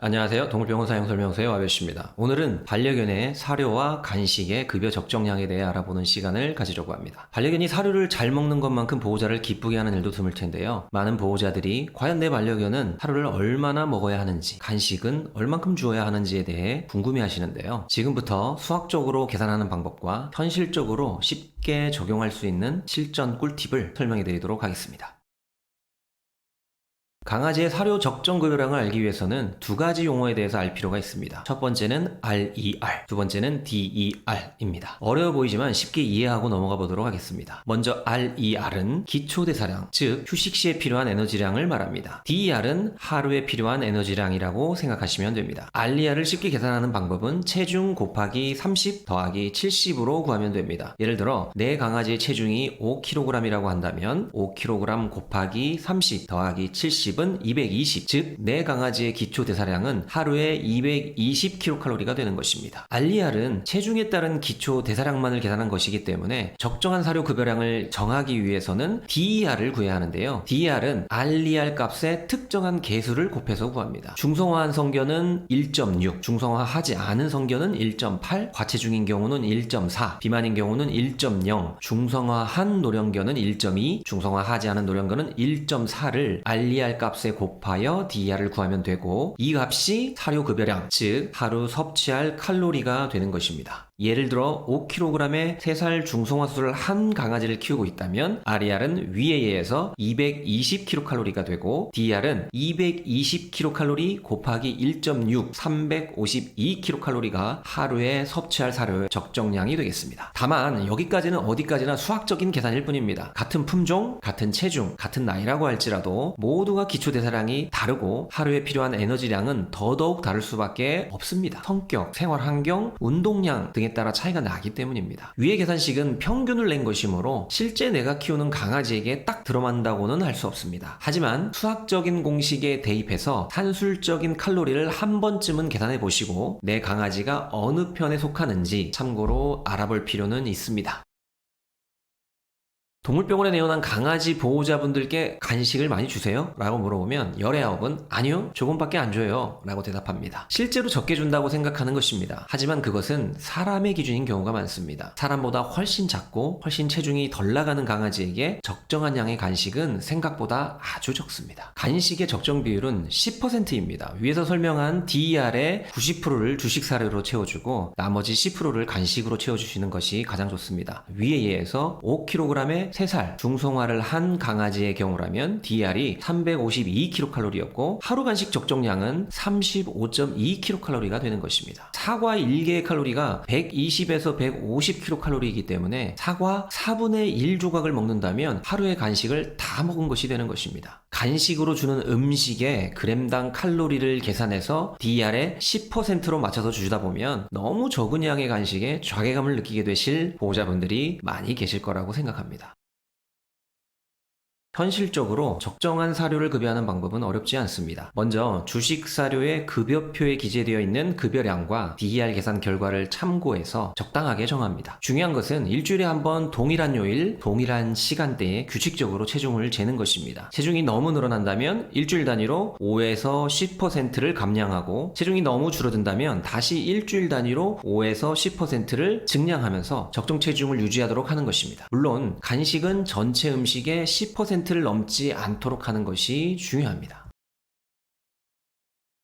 안녕하세요. 동물병원 사용 설명서의 와베씨입니다. 오늘은 반려견의 사료와 간식의 급여 적정량에 대해 알아보는 시간을 가지려고 합니다. 반려견이 사료를 잘 먹는 것만큼 보호자를 기쁘게 하는 일도 드물 텐데요. 많은 보호자들이 과연 내 반려견은 사료를 얼마나 먹어야 하는지, 간식은 얼만큼 주어야 하는지에 대해 궁금해 하시는데요. 지금부터 수학적으로 계산하는 방법과 현실적으로 쉽게 적용할 수 있는 실전 꿀팁을 설명해 드리도록 하겠습니다. 강아지의 사료 적정 급여량을 알기 위해서는 두 가지 용어에 대해서 알 필요가 있습니다. 첫 번째는 RER, 두 번째는 DER입니다. 어려워 보이지만 쉽게 이해하고 넘어가 보도록 하겠습니다. 먼저 RER은 기초대사량, 즉 휴식 시에 필요한 에너지량을 말합니다. DER은 하루에 필요한 에너지량이라고 생각하시면 됩니다. RER을 쉽게 계산하는 방법은 체중 곱하기 30 더하기 70으로 구하면 됩니다. 예를 들어 내 강아지의 체중이 5kg이라고 한다면 5kg 곱하기 30 더하기 70은 220, 즉 내 강아지의 기초 대사량은 하루에 220kcal가 되는 것입니다. RER은 체중에 따른 기초 대사량만을 계산한 것이기 때문에 적정한 사료 급여량을 정하기 위해서는 DER을 구해야 하는데요. DER은 RER 값의 특정한 개수를 곱해서 구합니다. 중성화한 성견은 1.6, 중성화하지 않은 성견은 1.8, 과체중인 경우는 1.4, 비만인 경우는 1.0, 중성화한 노령견은 1.2, 중성화하지 않은 노령견은 1.4를 RER 값에 곱하여 DER을 구하면 되고, 이 값이 사료 급여량, 즉 하루 섭취할 칼로리가 되는 것입니다. 예를 들어 5kg의 3살 중성화수를 한 강아지를 키우고 있다면 RER은 위에 의해서 220kcal가 되고 DER은 220kcal 곱하기 1.6, 352kcal가 하루에 섭취할 사료의 적정량이 되겠습니다. 다만 여기까지는 어디까지나 수학적인 계산일 뿐입니다. 같은 품종, 같은 체중, 같은 나이라고 할지라도 모두가 기초대사량이 다르고 하루에 필요한 에너지량은 더더욱 다를 수밖에 없습니다. 성격, 생활환경, 운동량 등에 따라 차이가 나기 때문입니다. 위의 계산식은 평균을 낸 것이므로 실제 내가 키우는 강아지에게 딱 들어맞는다고는 할 수 없습니다. 하지만 수학적인 공식에 대입해서 산술적인 칼로리를 한 번쯤은 계산해 보시고 내 강아지가 어느 편에 속하는지 참고로 알아볼 필요는 있습니다. 동물병원에 내원한 강아지 보호자분들께 간식을 많이 주세요? 라고 물어보면 19은 아니요, 조금밖에 안 줘요 라고 대답합니다. 실제로 적게 준다고 생각하는 것입니다. 하지만 그것은 사람의 기준인 경우가 많습니다. 사람보다 훨씬 작고 훨씬 체중이 덜 나가는 강아지에게 적정한 양의 간식은 생각보다 아주 적습니다. 간식의 적정 비율은 10%입니다. 위에서 설명한 DER의 90%를 주식 사료로 채워주고 나머지 10%를 간식으로 채워주시는 것이 가장 좋습니다. 위에 의해서 5kg의 3살 중성화를 한 강아지의 경우라면 DER이 352kcal였고 하루 간식 적정량은 35.2kcal가 되는 것입니다. 사과 1개의 칼로리가 120에서 150kcal이기 때문에 사과 4분의 1 조각을 먹는다면 하루의 간식을 다 먹은 것이 되는 것입니다. 간식으로 주는 음식의 그램당 칼로리를 계산해서 DER의 10%로 맞춰서 주다 보면 너무 적은 양의 간식에 좌괴감을 느끼게 되실 보호자분들이 많이 계실 거라고 생각합니다. 현실적으로 적정한 사료를 급여하는 방법은 어렵지 않습니다. 먼저 주식 사료의 급여표에 기재되어 있는 급여량과 DER 계산 결과를 참고해서 적당하게 정합니다. 중요한 것은 일주일에 한 번 동일한 요일, 동일한 시간대에 규칙적으로 체중을 재는 것입니다. 체중이 너무 늘어난다면 일주일 단위로 5에서 10%를 감량하고 체중이 너무 줄어든다면 다시 일주일 단위로 5에서 10%를 증량하면서 적정 체중을 유지하도록 하는 것입니다. 물론 간식은 전체 음식의 10%를 넘지 않도록 하는 것이 중요합니다.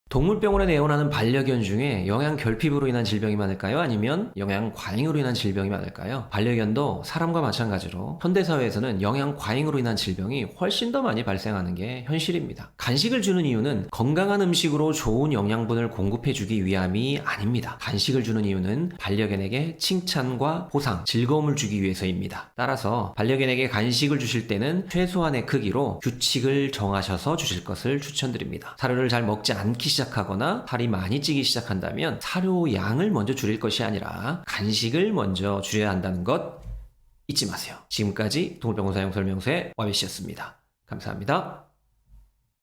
동물병원에 내원하는 반려견 중에 영양 결핍으로 인한 질병이 많을까요? 아니면 영양 과잉으로 인한 질병이 많을까요? 반려견도 사람과 마찬가지로 현대사회에서는 영양 과잉으로 인한 질병이 훨씬 더 많이 발생하는 게 현실입니다. 간식을 주는 이유는 건강한 음식으로 좋은 영양분을 공급해주기 위함이 아닙니다. 간식을 주는 이유는 반려견에게 칭찬과 보상, 즐거움을 주기 위해서입니다. 따라서 반려견에게 간식을 주실 때는 최소한의 크기로 규칙을 정하셔서 주실 것을 추천드립니다. 사료를 잘 먹지 않기 시작하거나 살이 많이 찌기 시작한다면 사료 양을 먼저 줄일 것이 아니라 간식을 먼저 줄여야 한다는 것 잊지 마세요. 지금까지 동물병원 사용 설명서의 와비씨였습니다. 감사합니다.